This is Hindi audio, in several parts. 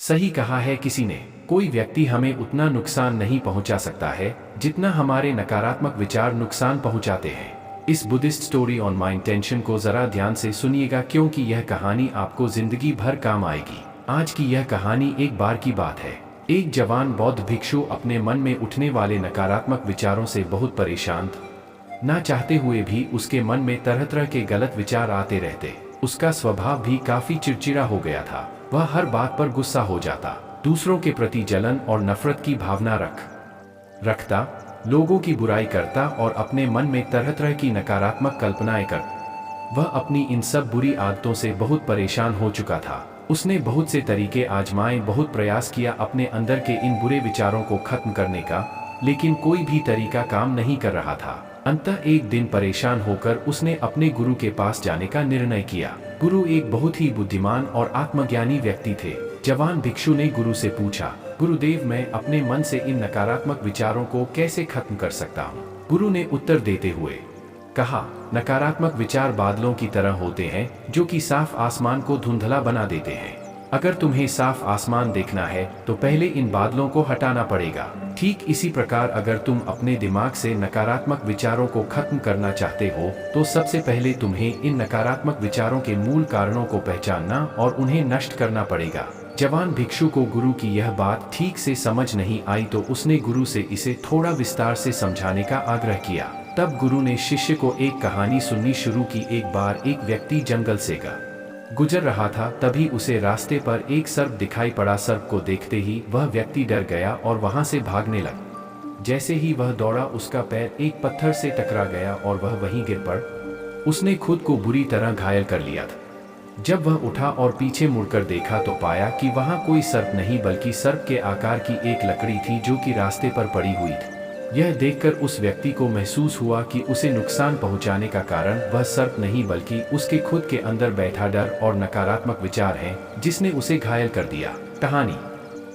सही कहा है किसी ने, कोई व्यक्ति हमें उतना नुकसान नहीं पहुंचा सकता है जितना हमारे नकारात्मक विचार नुकसान पहुंचाते हैं। इस Buddhist story on mind tension को जरा ध्यान से सुनिएगा, क्योंकि यह कहानी आपको जिंदगी भर काम आएगी। आज की यह कहानी एक बार की बात है। एक जवान बौद्ध भिक्षु अपने मन में उठने वाले नकारात्मक विचारों से बहुत परेशान था। ना चाहते हुए भी उसके मन में तरह तरह के गलत विचार आते रहते। उसका स्वभाव भी काफी चिड़चिड़ा हो गया था। वह हर बात पर गुस्सा हो जाता, दूसरों के प्रति जलन और नफरत की भावना रखता, लोगों की बुराई करता और अपने मन में तरह तरह की नकारात्मक कल्पनाएं करता। वह अपनी इन सब बुरी आदतों से बहुत परेशान हो चुका था। उसने बहुत से तरीके आजमाए, बहुत प्रयास किया अपने अंदर के इन बुरे विचारों को खत्म करने का, लेकिन कोई भी तरीका काम नहीं कर रहा था। अंततः एक दिन परेशान होकर उसने अपने गुरु के पास जाने का निर्णय किया। गुरु एक बहुत ही बुद्धिमान और आत्मज्ञानी व्यक्ति थे। जवान भिक्षु ने गुरु से पूछा, गुरुदेव, मैं अपने मन से इन नकारात्मक विचारों को कैसे खत्म कर सकता हूँ? गुरु ने उत्तर देते हुए कहा, नकारात्मक विचार बादलों की तरह होते हैं जो कि साफ आसमान को धुंधला बना देते हैं। अगर तुम्हें साफ आसमान देखना है तो पहले इन बादलों को हटाना पड़ेगा। ठीक इसी प्रकार अगर तुम अपने दिमाग से नकारात्मक विचारों को खत्म करना चाहते हो तो सबसे पहले तुम्हें इन नकारात्मक विचारों के मूल कारणों को पहचानना और उन्हें नष्ट करना पड़ेगा। जवान भिक्षु को गुरु की यह बात ठीक से समझ नहीं आई तो उसने गुरु से इसे थोड़ा विस्तार से समझाने का आग्रह किया। तब गुरु ने शिष्य को एक कहानी सुननी शुरू की। एक बार एक व्यक्ति जंगल से गुजर रहा था, तभी उसे रास्ते पर एक सर्प दिखाई पड़ा। सर्प को देखते ही वह व्यक्ति डर गया और वहां से भागने लगा। जैसे ही वह दौड़ा, उसका पैर एक पत्थर से टकरा गया और वह वहीं गिर पड़ा। उसने खुद को बुरी तरह घायल कर लिया था। जब वह उठा और पीछे मुड़कर देखा तो पाया कि वहां कोई सर्प नहीं बल्कि सर्प के आकार की एक लकड़ी थी जो कि रास्ते पर पड़ी हुई थी। यह देखकर उस व्यक्ति को महसूस हुआ कि उसे नुकसान पहुंचाने का कारण वह सर्प नहीं बल्कि उसके खुद के अंदर बैठा डर और नकारात्मक विचार हैं जिसने उसे घायल कर दिया। कहानी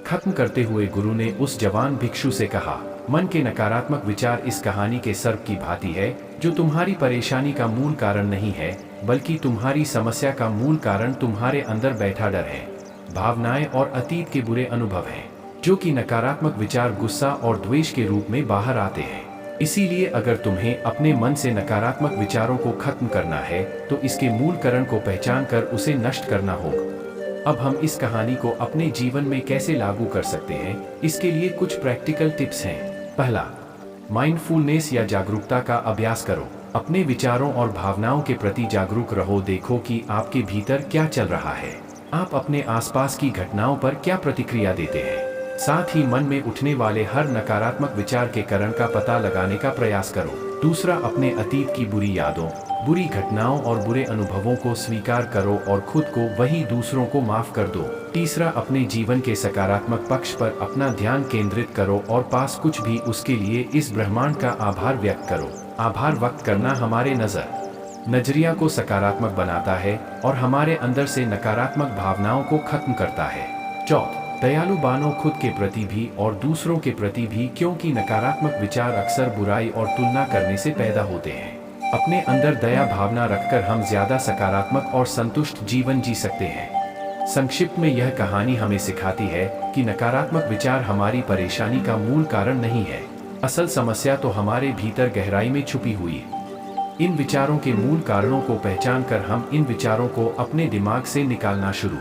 खत्म करते हुए गुरु ने उस जवान भिक्षु से कहा, मन के नकारात्मक विचार इस कहानी के सर्प की भांति है जो तुम्हारी परेशानी का मूल कारण नहीं है, बल्कि तुम्हारी समस्या का मूल कारण तुम्हारे अंदर बैठा डर है, भावनाएं और अतीत के बुरे अनुभव हैं, जो कि नकारात्मक विचार गुस्सा और द्वेष के रूप में बाहर आते हैं। इसीलिए अगर तुम्हें अपने मन से नकारात्मक विचारों को खत्म करना है तो इसके मूल कारण को पहचान कर उसे नष्ट करना होगा। अब हम इस कहानी को अपने जीवन में कैसे लागू कर सकते हैं, इसके लिए कुछ प्रैक्टिकल टिप्स हैं। पहला, माइंडफुलनेस या जागरूकता का अभ्यास करो। अपने विचारों और भावनाओं के प्रति जागरूक रहो। देखो कि आपके भीतर क्या चल रहा है। आप अपने आसपास की घटनाओं पर क्या प्रतिक्रिया देते हैं। साथ ही मन में उठने वाले हर नकारात्मक विचार के कारण का पता लगाने का प्रयास करो। दूसरा, अपने अतीत की बुरी यादों, बुरी घटनाओं और बुरे अनुभवों को स्वीकार करो और खुद को वही दूसरों को माफ कर दो। तीसरा, अपने जीवन के सकारात्मक पक्ष पर अपना ध्यान केंद्रित करो और पास कुछ भी उसके लिए इस ब्रह्मांड का आभार व्यक्त करो। आभार व्यक्त करना हमारे नजरिया को सकारात्मक बनाता है और हमारे अंदर से नकारात्मक भावनाओं को खत्म करता है। चौथा, दयालु बनो खुद के प्रति भी और दूसरों के प्रति भी, क्योंकि नकारात्मक विचार अक्सर बुराई और तुलना करने से पैदा होते हैं। अपने अंदर दया भावना रखकर हम ज्यादा सकारात्मक और संतुष्ट जीवन जी सकते हैं। संक्षिप्त में यह कहानी हमें सिखाती है कि नकारात्मक विचार हमारी परेशानी का मूल कारण नहीं है। असल समस्या तो हमारे भीतर गहराई में छुपी हुई है। इन विचारों के मूल कारणों को पहचान कर हम इन विचारों को अपने दिमाग से निकालना शुरू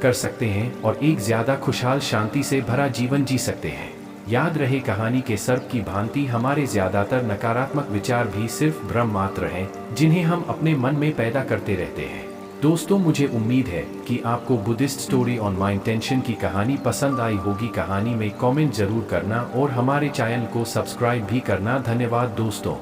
कर सकते हैं और एक ज्यादा खुशहाल शांति से भरा जीवन जी सकते हैं। याद रहे, कहानी के सर्प की भांति हमारे ज्यादातर नकारात्मक विचार भी सिर्फ भ्रम मात्र हैं जिन्हें हम अपने मन में पैदा करते रहते हैं। दोस्तों, मुझे उम्मीद है कि आपको Buddhist story on mind tension की कहानी पसंद आई होगी। कहानी में कमेंट जरूर करना और हमारे चैनल को सब्सक्राइब भी करना। धन्यवाद दोस्तों।